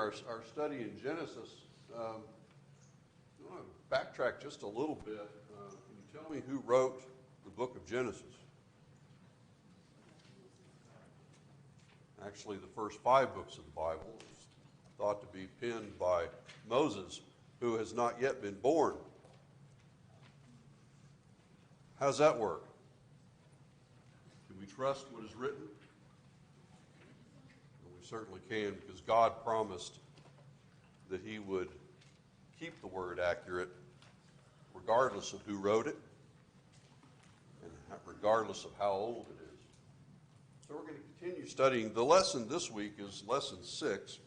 our study in Genesis, I want to backtrack just a little bit. Can you tell me who wrote the book of Genesis? Actually, the first 5 books of the Bible is thought to be penned by Moses, who has not yet been born. How does that work? Can we trust what is written? And we certainly can, because God promised that he would keep the word accurate regardless of who wrote it and regardless of how old it is. So we're going to continue studying. The lesson this week is lesson 6.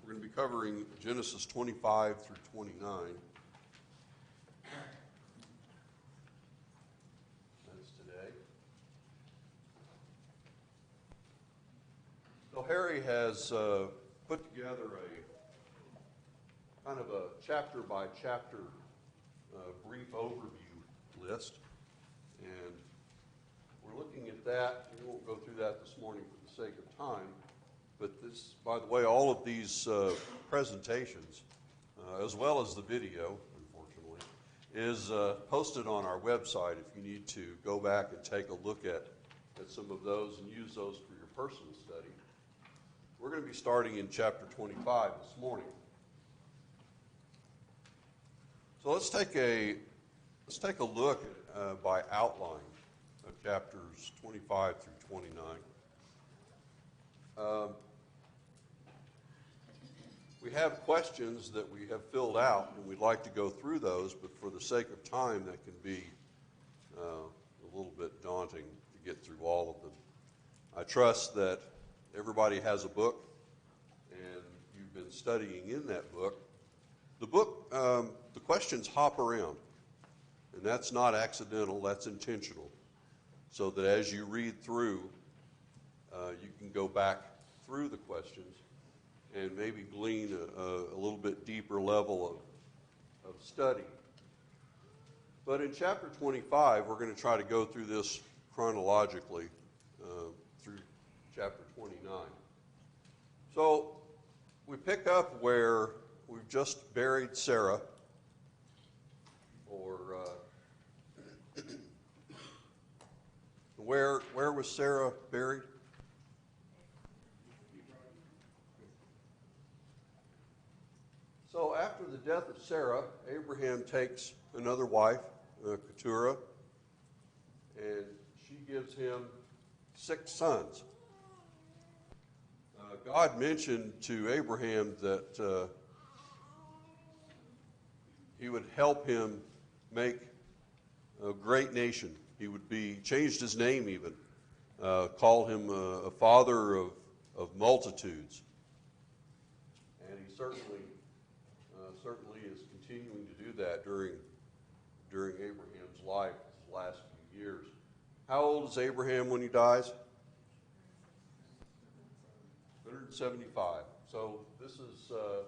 We're going to be covering Genesis 25 through 29. That's today. So Harry has put together a kind of a chapter by chapter brief overview list, and we're looking at that. We won't go through that this morning for the sake of time, but this, by the way, all of these presentations, as well as the video, unfortunately, is posted on our website if you need to go back and take a look at some of those and use those for your personal study. We're going to be starting in chapter 25 this morning. So let's take a look by outline of chapters 25 through 29. We have questions that we have filled out, and we'd like to go through those, but for the sake of time, that can be a little bit daunting to get through all of them. I trust that everybody has a book, and you've been studying in that book. The book, the questions hop around, and that's not accidental, that's intentional, so that as you read through, you can go back through the questions and maybe glean a little bit deeper level of study. But in chapter 25, we're going to try to go through this chronologically through chapter 29. So we pick up where we've just buried Sarah, or where was Sarah buried? So after the death of Sarah, Abraham takes another wife, Keturah, and she gives him 6 sons. God mentioned to Abraham that he would help him make a great nation. He would be, changed his name even, called him a father of multitudes. And he certainly is continuing to do that during Abraham's life, his last few years. How old is Abraham when he dies? 175. So this is the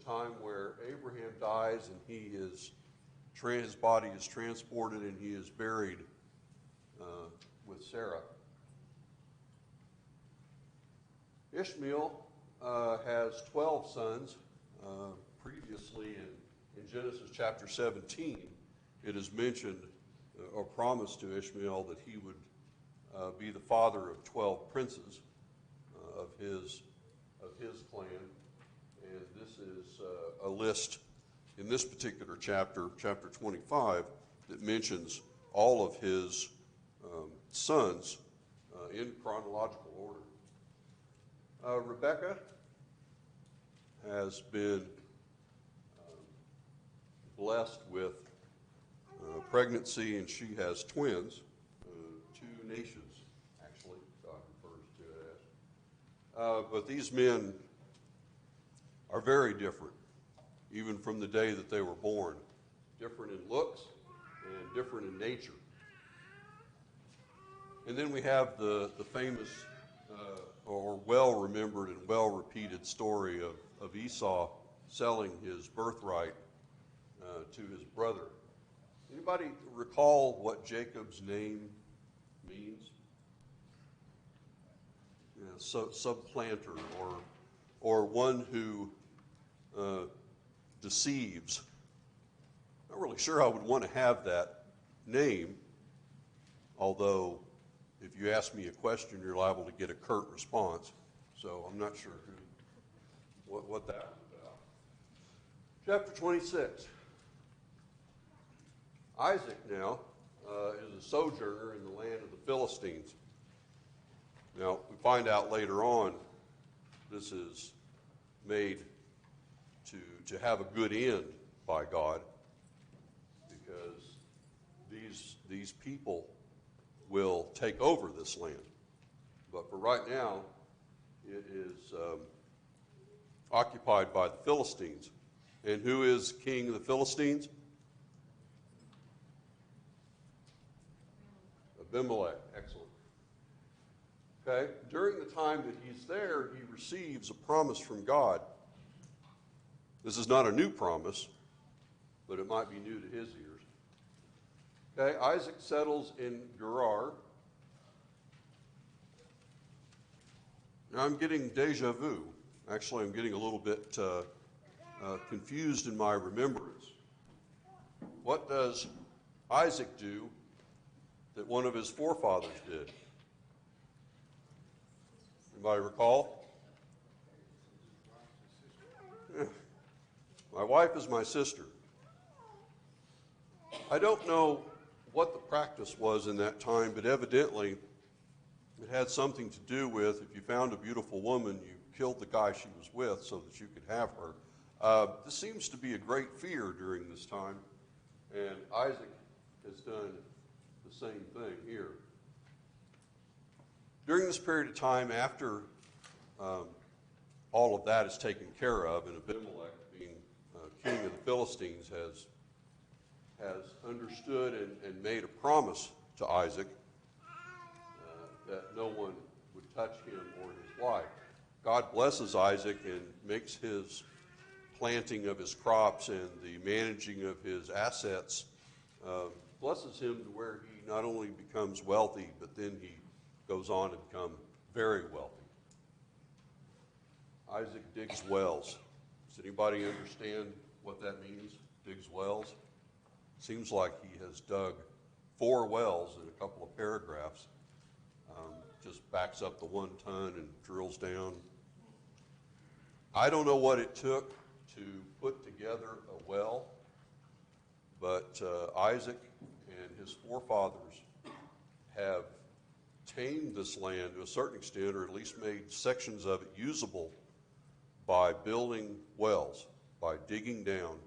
time where Abraham dies, and his body is transported, and he is buried with Sarah. Ishmael has 12 sons. Previously in Genesis chapter 17, it is mentioned or promised to Ishmael that he would be the father of 12 princes of his clan. And this is a list in this particular chapter, chapter 25, that mentions all of his sons in chronological order. Rebekah has been blessed with pregnancy, and she has twins, 2 nations, actually, God refers to it as. But these men are very different, even from the day that they were born. Different in looks and different in nature. And then we have the famous or well-remembered and well-repeated story of Esau selling his birthright to his brother. Anybody recall what Jacob's name means? Supplanter, or one who deceives. Not really sure I would want to have that name, although if you ask me a question, you're liable to get a curt response. So I'm not sure what that was about. Chapter 26. Isaac now is a sojourner in the land of the Philistines. Now, we find out later on this is made to have a good end by God, because these people will take over this land. But for right now, it is occupied by the Philistines. And who is king of the Philistines? Abimelech. Excellent. Okay, during the time that he's there, he receives a promise from God. This is not a new promise, but it might be new to his ears. Okay, Isaac settles in Gerar. Now I'm getting deja vu. Actually, I'm getting a little bit confused in my remembrance. What does Isaac do that one of his forefathers did? Anybody recall? My wife is my sister. I don't know what the practice was in that time, but evidently it had something to do with, if you found a beautiful woman, you killed the guy she was with so that you could have her. This seems to be a great fear during this time, and Isaac has done the same thing here. During this period of time, after all of that is taken care of, and Abimelech, being king of the Philistines, has understood and made a promise to Isaac that no one would touch him or his wife. God blesses Isaac and makes his planting of his crops and the managing of his assets, blesses him to where he not only becomes wealthy, but then he goes on to become very wealthy. Isaac digs wells. Does anybody understand what that means? Digs wells? Seems like he has dug 4 wells in a couple of paragraphs. Just backs up the 1 ton and drills down. I don't know what it took to put together a well, but Isaac and his forefathers have tamed this land to a certain extent, or at least made sections of it usable by building wells, by digging down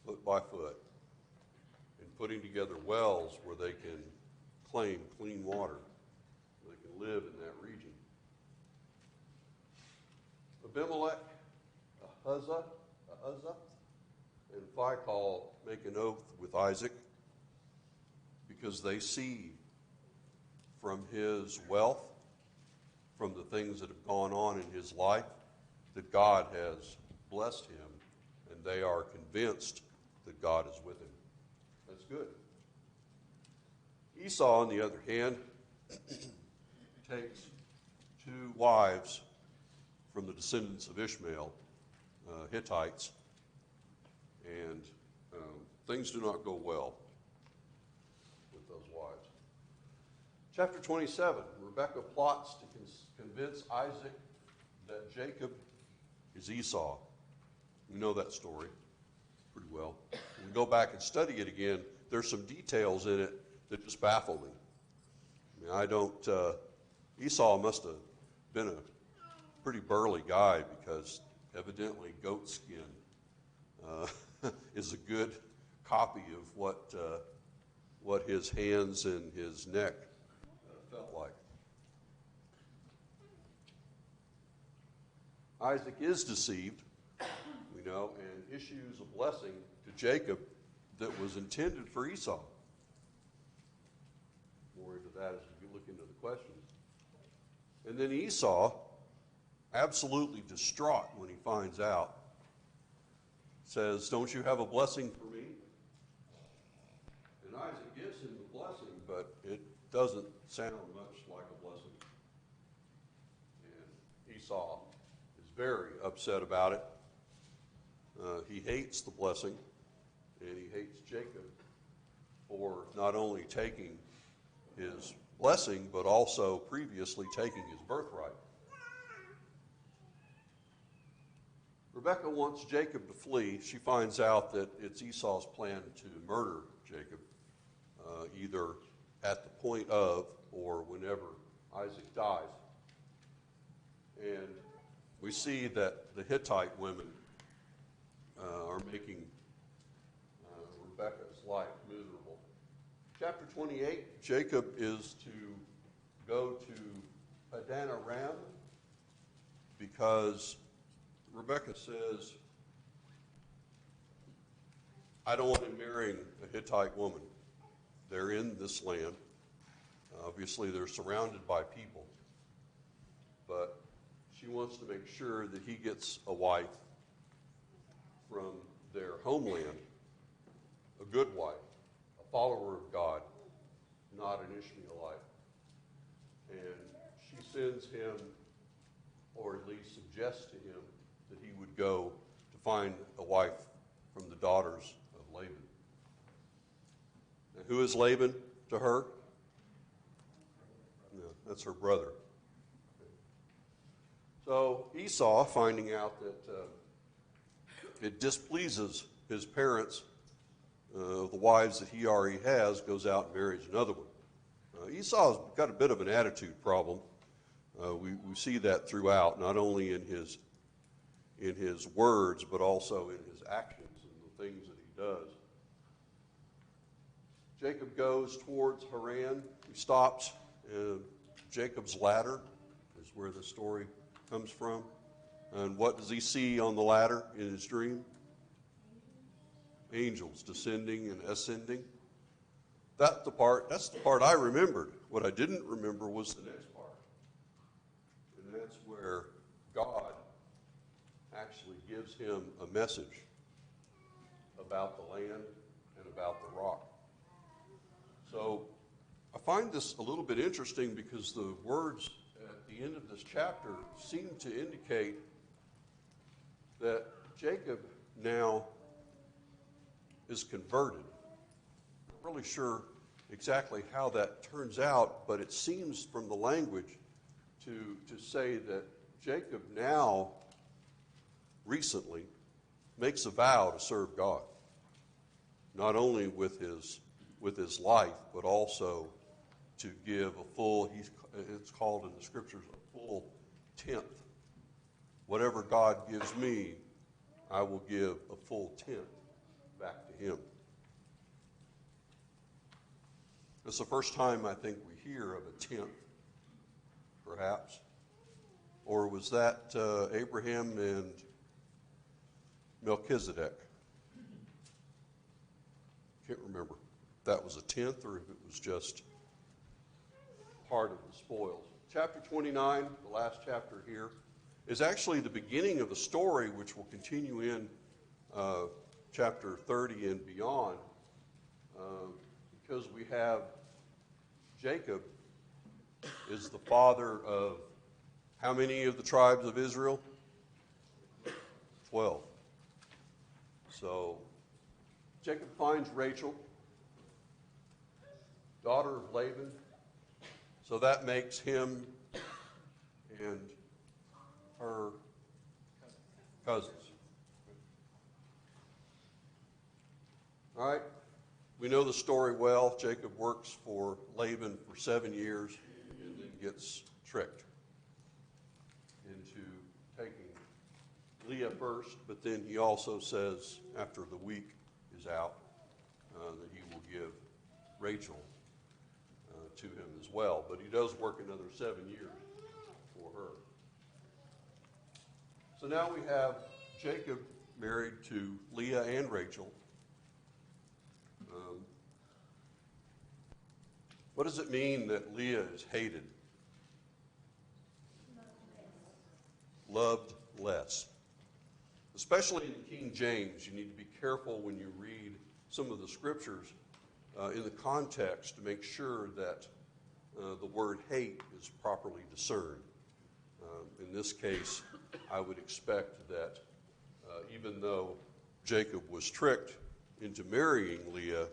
foot by foot and putting together wells where they can claim clean water, where they can live in that region. Abimelech, Ahuzah, and Phicol make an oath with Isaac because they see from his wealth, from the things that have gone on in his life, that God has blessed him, and they are convinced that God is with him. That's good. Esau, on the other hand, takes 2 wives from the descendants of Ishmael, Hittites, and things do not go well with those wives. Chapter 27, Rebekah plots to convince Isaac that Jacob is Esau. We know that story pretty well. When we go back and study it again, there's some details in it that just baffle me. I mean, Esau must have been a pretty burly guy, because evidently goat skin is a good copy of what his hands and his neck felt like. Isaac is deceived, we know, and issues a blessing to Jacob that was intended for Esau. More into that as we look into the questions. And then Esau, absolutely distraught when he finds out, says, "Don't you have a blessing for me?" And Isaac gives him the blessing, but it doesn't sound much like a blessing. And Esau is very upset about it. He hates the blessing, and he hates Jacob for not only taking his blessing, but also previously taking his birthright. Rebekah wants Jacob to flee. She finds out that it's Esau's plan to murder Jacob, either at the point of or whenever Isaac dies. And we see that the Hittite women are making Rebekah's life miserable. Chapter 28, Jacob is to go to Padan Aram because Rebekah says, I don't want him marrying a Hittite woman. They're in this land. Obviously, they're surrounded by people. But she wants to make sure that he gets a wife from their homeland, a good wife, a follower of God, not an Ishmaelite. And she sends him, or at least suggests to him, that he would go to find a wife from the daughters of Laban. And who is Laban to her? No, that's her brother. So Esau, finding out that it displeases his parents, the wives that he already has, goes out and marries another one. Esau's got a bit of an attitude problem. We see that throughout, not only in his words, but also in his actions and the things that he does. Jacob goes towards Haran. He stops. Jacob's ladder is where the story comes from. And what does he see on the ladder in his dream? Angels descending and ascending. That's the part I remembered. What I didn't remember was the next part. And that's where God actually gives him a message about the land and about the rock. So I find this a little bit interesting because the words at the end of this chapter seem to indicate that Jacob now is converted. Not really sure exactly how that turns out, but it seems from the language to say that Jacob now recently makes a vow to serve God, not only with his life, but also to give a full, it's called in the scriptures, a full tenth. Whatever God gives me, I will give a full tenth back to him. It's the first time I think we hear of a tenth, perhaps. Or was that Abraham and Melchizedek? Can't remember if that was a tenth or if it was just part of the spoils. Chapter 29, the last chapter here, is actually the beginning of the story which will continue in chapter 30 and beyond, because we have Jacob is the father of how many of the tribes of Israel? 12. So Jacob finds Rachel, daughter of Laban. So that makes him and her cousins. All right. We know the story well. Jacob works for Laban for 7 years and then gets tricked into taking Leah first, but then he also says after the week is out that he will give Rachel to him as well. But he does work another 7 years for her. So now we have Jacob married to Leah and Rachel. What does it mean that Leah is hated? Loved less. Especially in King James, you need to be careful when you read some of the scriptures in the context to make sure that the word hate is properly discerned. In this case, I would expect that even though Jacob was tricked into marrying Leah,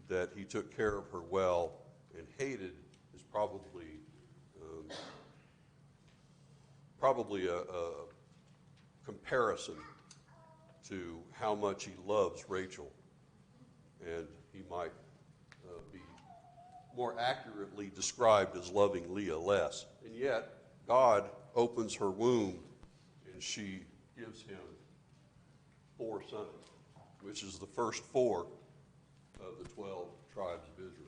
that he took care of her well and hated is probably a comparison to how much he loves Rachel, and he might be more accurately described as loving Leah less. And yet, God opens her womb, and she gives him 4 sons, which is the first 4 of the 12 tribes of Israel.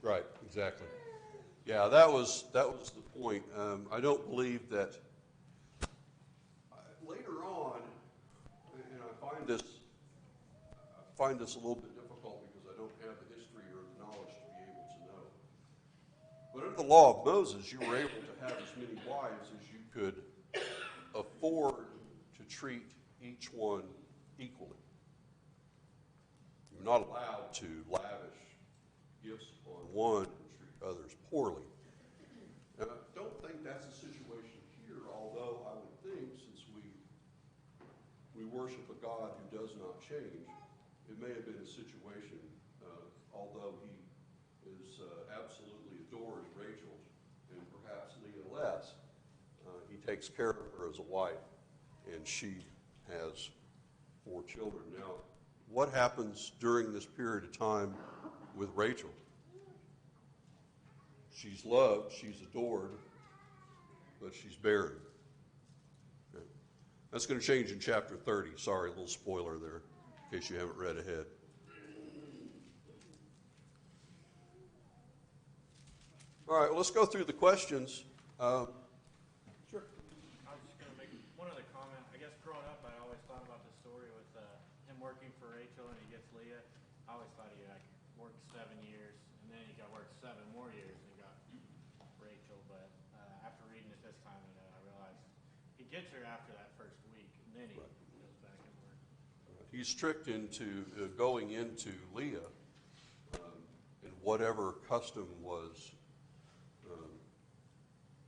Right, exactly. Yeah, that was the point. I don't believe that later on, and I find this a little bit difficult because I don't have the history or the knowledge to be able to know. But under the law of Moses, you were able to have as many wives as you could afford to treat each one equally. You're not allowed to lavish gifts upon one and treat others poorly. And I don't think that's the situation here, although I would think since we worship a God who does not change, it may have been a situation, although he is absolutely adores Rachel and perhaps Leah less, he takes care of her as a wife, and she has 4 children. Now, what happens during this period of time with Rachel? She's loved, she's adored, but she's barren. Okay. That's going to change in chapter 30. Sorry, a little spoiler there, in case you haven't read ahead. All right, well, let's go through the questions. Sure. I was just going to make one other comment. I guess growing up, I always thought about the story with him working for Rachel and he gets Leah. I always thought he worked 7 years, and then he got worked 7 more years and got Rachel. But after reading it this time, I realized he gets her after that first week, and then he goes back and works. He's tricked into going into Leah, and whatever custom was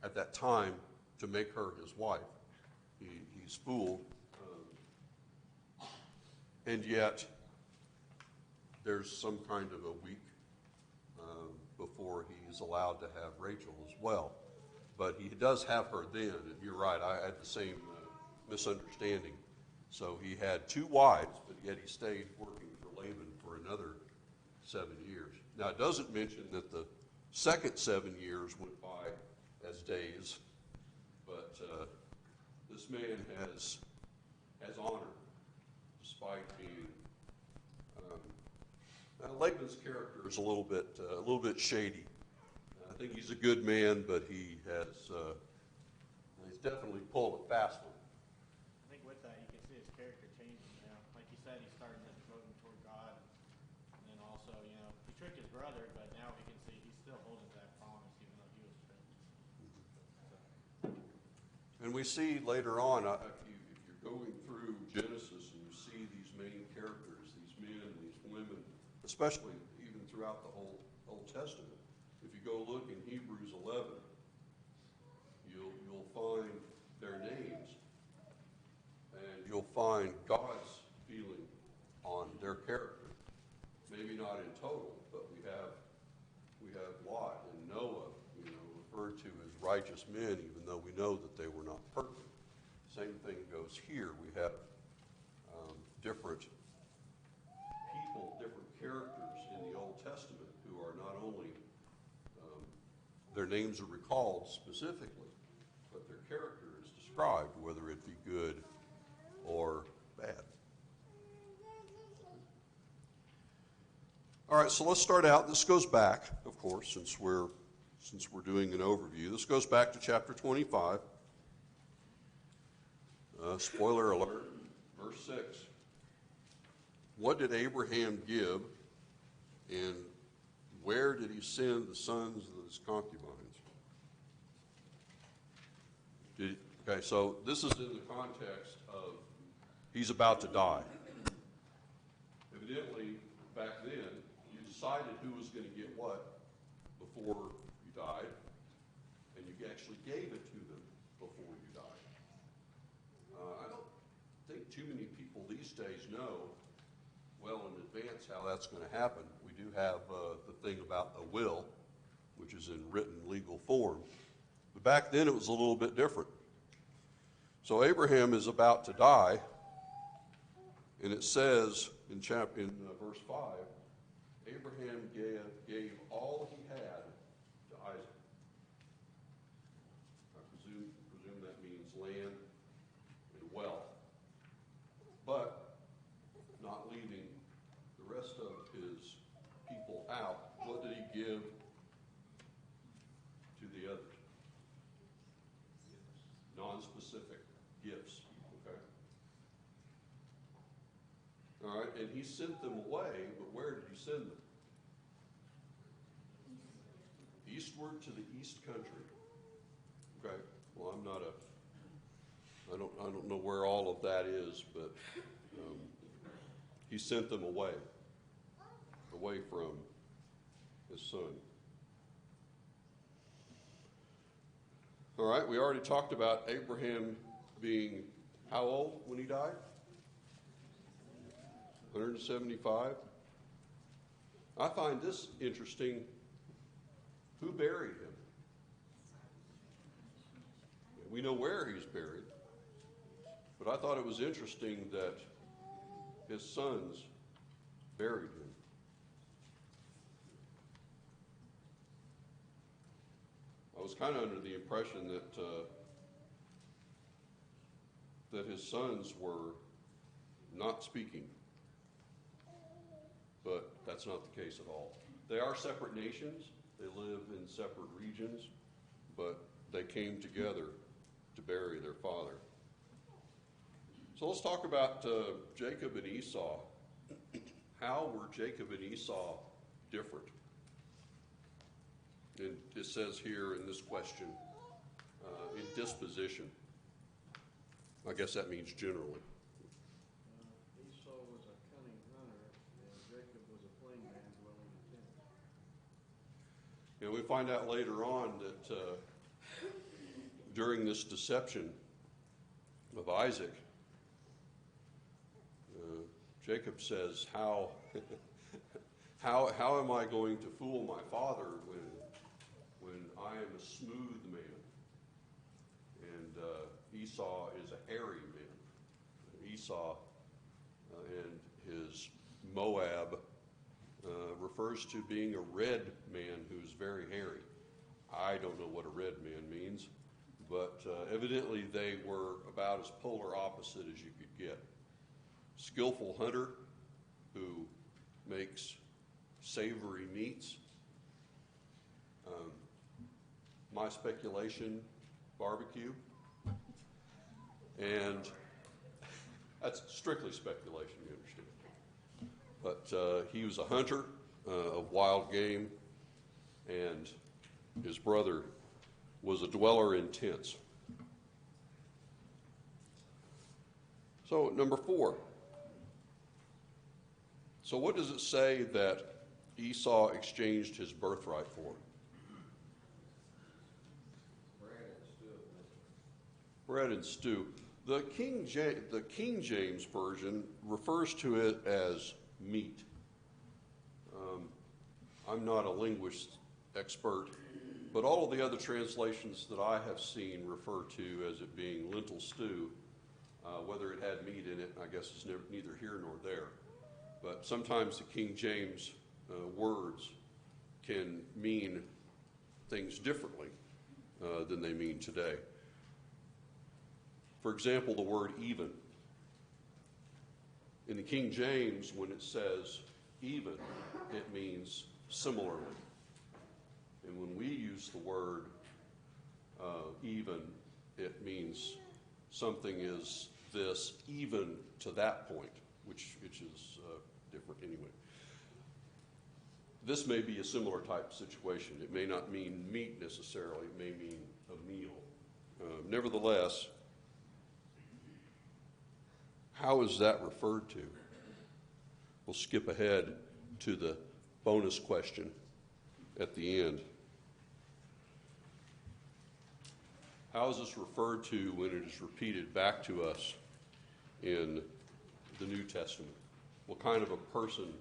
at that time to make her his wife. He's fooled. And yet, there's some kind of a week before he's allowed to have Rachel as well. But he does have her then, and you're right, I had the same misunderstanding. So he had 2 wives, but yet he stayed working for Laban for another 7 years. Now, it doesn't mention that the second 7 years went by as days, but this man has honor, despite being Laban's character is a little bit shady. I think he's a good man, but he's definitely pulled a fast one. I think with that, you can see his character changing. Like you said, he's starting to devote him toward God, and then also, he tricked his brother, but now we can see he's still holding to that promise, even though he was tricked. And we see later on, if you're going through Genesis and you see these main characters, these men and these women, especially even throughout the whole Old Testament, if you go look in Hebrews 11, you'll find their names, and you'll find God's feeling on their character. Maybe not in total, but we have Lot and Noah, referred to as righteous men, even though we know that they were not perfect. Same thing goes here. We have different people, different characters in the Old Testament who are not only, their names are recalled specifically, but their character is described, whether it be good or bad. All right, so let's start out. This goes back, of course, since we're doing an overview. This goes back to chapter 25. Spoiler alert, verse 6. What did Abraham give, and where did he send the sons of his concubines? Okay, so this is in the context of he's about to die. Evidently, back then, you decided who was going to get what before you died, and you actually gave it to them before you died. I don't think too many people these days know well in advance how that's going to happen. We do have the thing about a will, which is in written legal form. But back then it was a little bit different. So Abraham is about to die, and it says in verse 5, Abraham gave all he had to Isaac. I presume that means land and wealth, but not leaving the rest of his people out. What did he give to the others? Non-specific gifts. Okay. All right, and he sent them away, but where did he send them? Eastward to the east country. Okay. Well, I don't know where all of that is, but he sent them away from his son. All right, we already talked about Abraham being how old when he died? 175. I find this interesting. Who buried him? We know where he's buried, but I thought it was interesting that his sons buried him. I was kind of under the impression that his sons were not speaking, but that's not the case at all. They are separate nations. They live in separate regions, but they came together to bury their father. So let's talk about Jacob and Esau. How were Jacob and Esau different? And it says here in this question, in disposition. I guess that means generally. Esau was a cunning hunter, and Jacob was a plain man dwelling in tents. And we find out later on that during this deception of Isaac, Jacob says, how am I going to fool my father when I am a smooth man? And Esau is a hairy man. Esau and his Moab refers to being a red man who's very hairy. I don't know what a red man means, but evidently they were about as polar opposite as you could get. Skillful hunter who makes savory meats. My speculation, barbecue. And that's strictly speculation, you understand. But he was a hunter of wild game, and his brother was a dweller in tents. So, number 4. So what does it say that Esau exchanged his birthright for? Bread and stew. The King James Version refers to it as meat. I'm not a linguist expert, but all of the other translations that I have seen refer to as it being lentil stew. Whether it had meat in it, I guess is neither here nor there. But sometimes the King James words can mean things differently than they mean today. For example, the word even. In the King James, when it says even, it means similarly. And when we use the word even, it means something is this even to that point, which is different anyway. This may be a similar type of situation. It may not mean meat necessarily. It may mean a meal. Nevertheless, how is that referred to? We'll skip ahead to the bonus question at the end. How is this referred to when it is repeated back to us in the New Testament? What kind of a person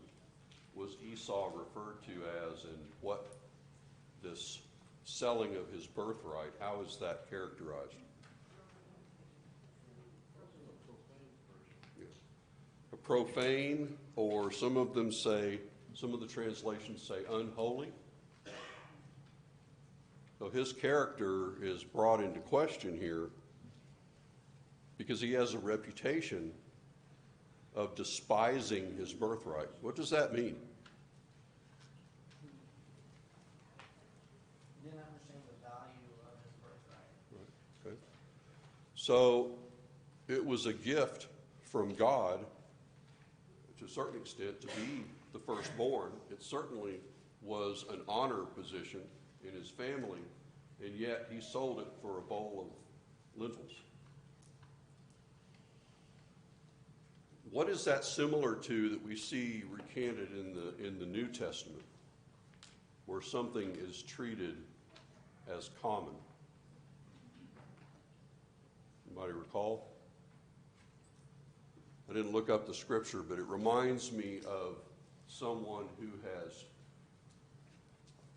was Esau referred to as, and what this selling of his birthright, how is that characterized? Yes. A profane, or some of them say, some of the translations say unholy. So his character is brought into question here because he has a reputation of despising his birthright. What does that mean? He didn't understand the value of his birthright. Right. Okay. So it was a gift from God to a certain extent to be the firstborn. It certainly was an honor position in his family, and yet he sold it for a bowl of lentils. What is that similar to that we see recanted in the New Testament, where something is treated as common? Anybody recall? I didn't look up the scripture, but it reminds me of someone who has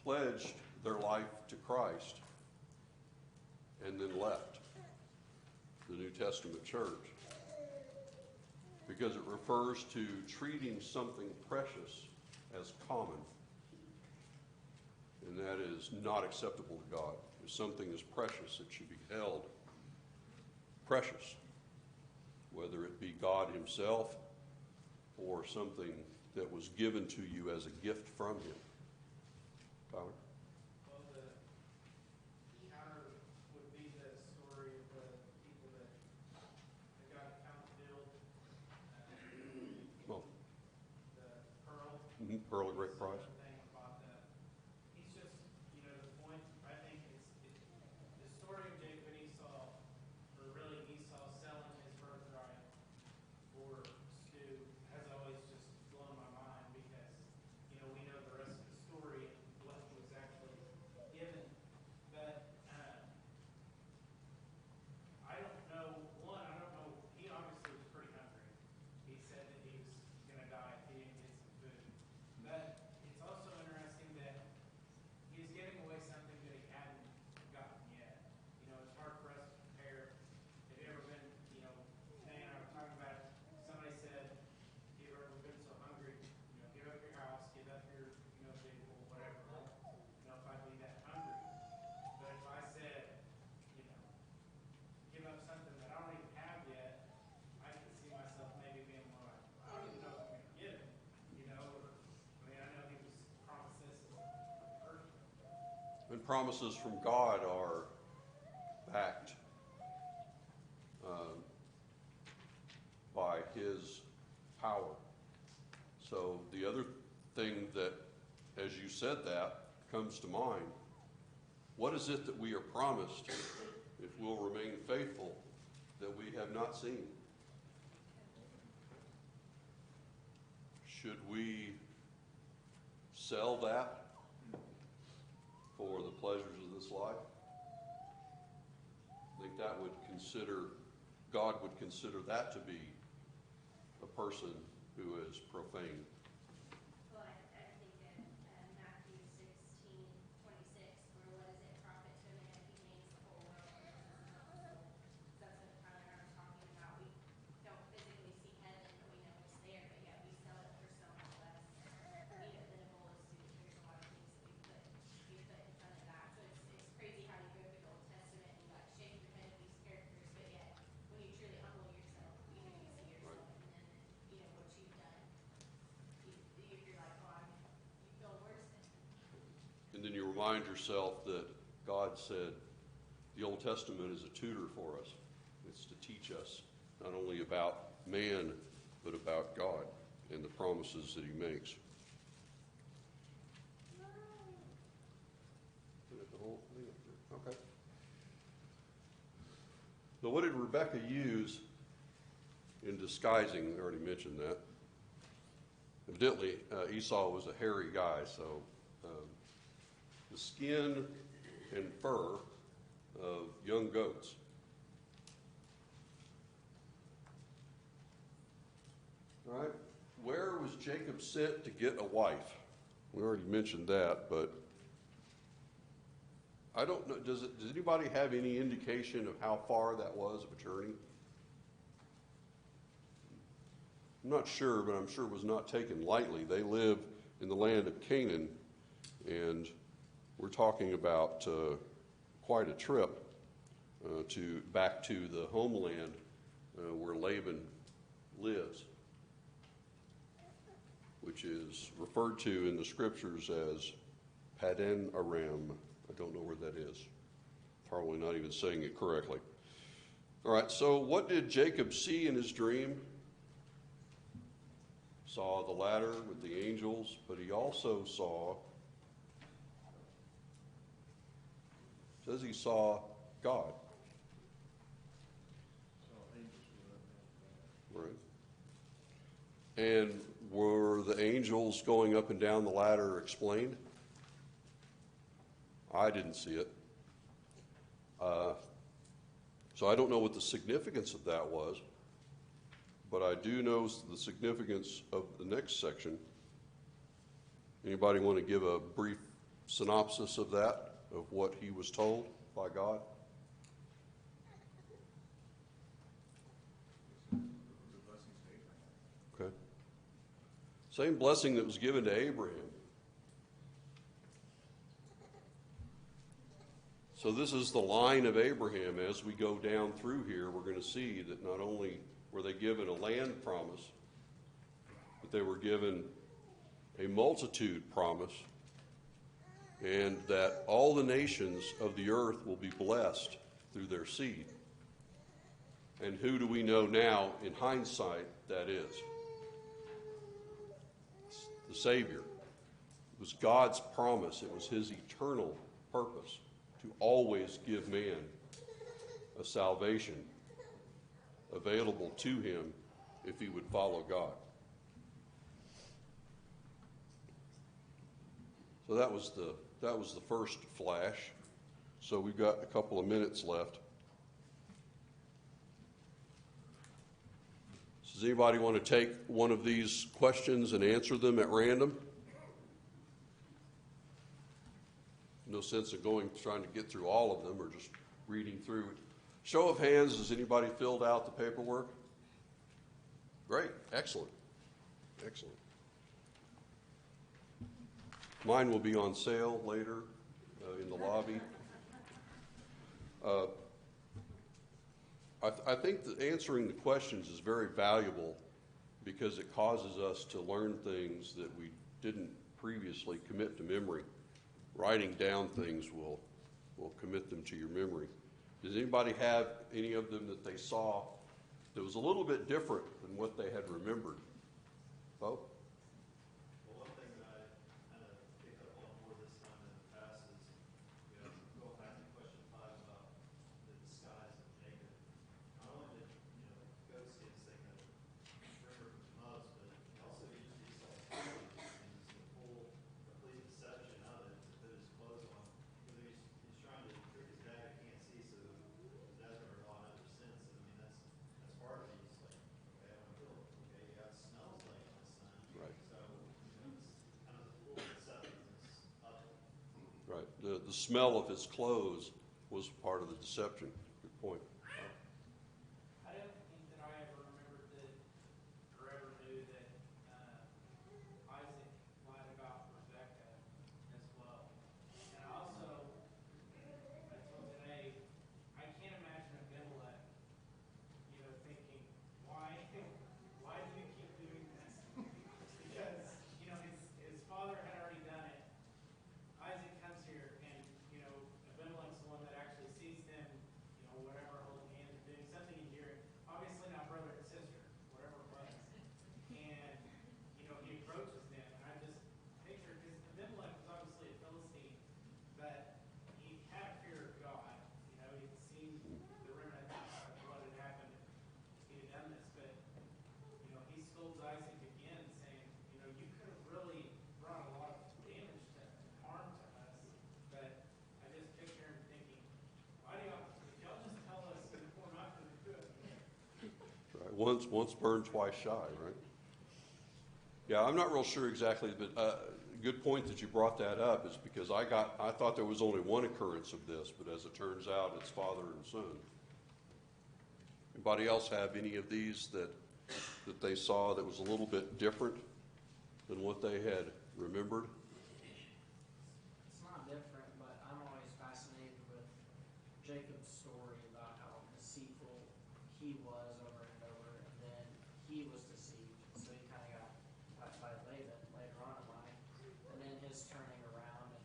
pledged their life to Christ and then left the New Testament church, because it refers to treating something precious as common. And that is not acceptable to God. If something is precious, it should be held precious, whether it be God himself or something that was given to you as a gift from him. Tyler? Well, the counter would be the story of the people that got account billed, Well, the Pearl. Pearl of Great Price. Thing about that. He's just, the point, I think, the story of Jacob and Esau, or really Esau selling his birthright for stew, has always just blown my mind because, we know the rest of the story and what was actually given. But I don't know, he obviously was pretty hungry. He said that he was going to die if he didn't get some food. But it's also interesting that he was giving away something that he hadn't gotten yet. It's hard for us to compare. Have you ever been, Nay and I were talking about it. Somebody said, have you ever been so hungry, give up your house, give up your, vehicle, whatever. If I'd be that hungry. But if I said, give up something that I don't even have yet, I could see myself maybe being more like, I don't even know if I'm going to get it. I know he was promised this as a person. And promises from God are backed by his power. So the other thing that, as you said that, comes to mind, what is it that we are promised if we'll remain faithful that we have not seen? Should we sell that for the pleasures of this life? I think that God would consider that to be a person who is profane. Well, I think in Matthew 16:26, where what does it profit to a man if he gains the whole world and loses his own soul? That's what Tyler and I were talking about. We don't physically see heaven, but we know it's there, but yet we sell it for so much less. The goal is to, there's a lot of things that we put in front of that. So it's crazy how you go through the Old Testament and you shake your head at these characters, but yet when you truly humble yourself, you see yourself and then what you've done. You're like, oh, you feel worse than. And then you remind yourself that God said the Old Testament is a tutor for us. It's to teach us not only about man, but about God and the promises that he makes. Okay. So what did Rebecca use in disguising? I already mentioned that. Evidently, Esau was a hairy guy, so the skin and fur of young goats. All right, where was Jacob sent to get a wife? We already mentioned that, but I don't know. Does anybody have any indication of how far that was of a journey? I'm not sure, but I'm sure it was not taken lightly. They live in the land of Canaan, and we're talking about quite a trip back to the homeland where Laban lives, which is referred to in the scriptures as Padan Aram. I don't know where that is. Probably not even saying it correctly. All right, so what did Jacob see in his dream? Saw the ladder with the angels, but he also says he saw God. So angels were up there. Right. And were the angels going up and down the ladder explained? I didn't see it. So I don't know what the significance of that was, but I do know the significance of the next section. Anybody want to give a brief synopsis of that, of what he was told by God? Okay. Same blessing that was given to Abraham. So this is the line of Abraham. As we go down through here, we're going to see that not only were they given a land promise, but they were given a multitude promise, and that all the nations of the earth will be blessed through their seed. And who do we know now, in hindsight, that is? It's the Savior. It was God's promise. It was his eternal purpose to always give man a salvation available to him if he would follow God. So that was the first flash. So we've got a couple of minutes left. Does anybody want to take one of these questions and answer them at random? No sense in trying to get through all of them or just reading through. Show of hands, has anybody filled out the paperwork? Great, excellent, excellent. Mine will be on sale later in the lobby. I think that answering the questions is very valuable because it causes us to learn things that we didn't previously commit to memory. Writing down things will commit them to your memory. Does anybody have any of them that they saw that was a little bit different than what they had remembered? Bo? Well, one thing that I kind of picked up on more this time than the past is, going back to question 5 about the disguise of Jacob. Not only did, goat skins they kind of remember from mugs, but he also used Esau's clothing and the full, complete deception of it to put his clothes on. Because he's trying to trick his dad who can't see, so his dad's going to rely on other sense. And I mean, that's part of it. He's like, okay, I want to kill him. Okay, you got smells like my son. Right. So, it's kind of the full deceptiveness of it. Right. The smell of his clothes was part of the deception. Good point. I don't think that I ever remembered that, or ever knew that Isaac lied about Rebecca as well. And I also, I told Janae, I can't imagine Abimelech, thinking, why do you keep doing this? Because, his father had already done it. Isaac comes here and, Abimelech's the one that actually sees them, whatever, Once burned, twice shy, right? Yeah, I'm not real sure exactly, but good point that you brought that up is because I thought there was only one occurrence of this, but as it turns out, it's father and son. Anybody else have any of these that they saw that was a little bit different than what they had remembered? It's not different, but I'm always fascinated with Jacob's story about how deceitful he was over and over, and then he was deceived, so he kind of got by Laban later on in life, and then his turning around,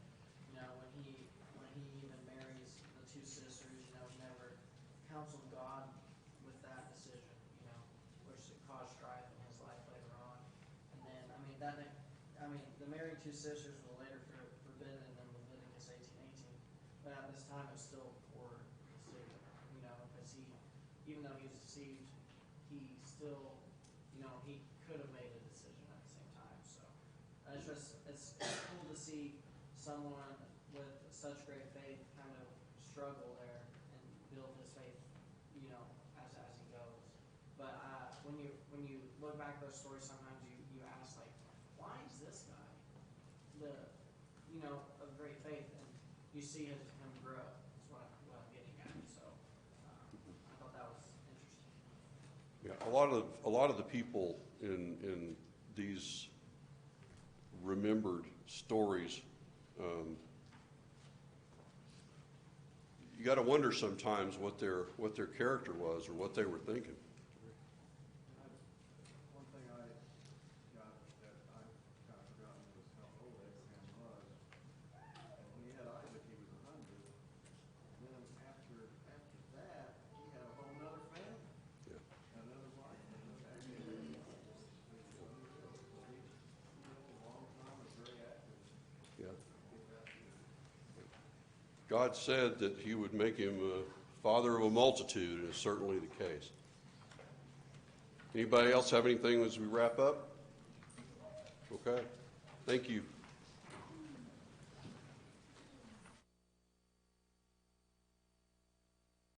and when he even marries the two sisters, he never counseled God with that decision, which caused strife in his life later on, and then the marrying two sisters was later forbidden in Leviticus 18:18, but at this time it's still poor decision, because even though he was deceived, he still, he could have made a decision at the same time. So it's cool to see someone with such great faith kind of struggle there and build his faith, as he goes. But when you look back at those stories, sometimes you ask, like, why is this guy of great faith, and you see him grow. That's what I'm getting at. So I thought that was interesting. Yeah, a lot of the people in these remembered stories, you got to wonder sometimes what their character was or what they were thinking. One thing I got that I've kind of forgotten was how old Abraham was. And when he had Isaac, he was 100. And then after that, he had a whole nother family, Yeah. another wife, another family. So he lived a long time, was very active. Yeah. God said that he would make him a father of a multitude, and it's certainly the case. Anybody else have anything as we wrap up? Okay. Thank you.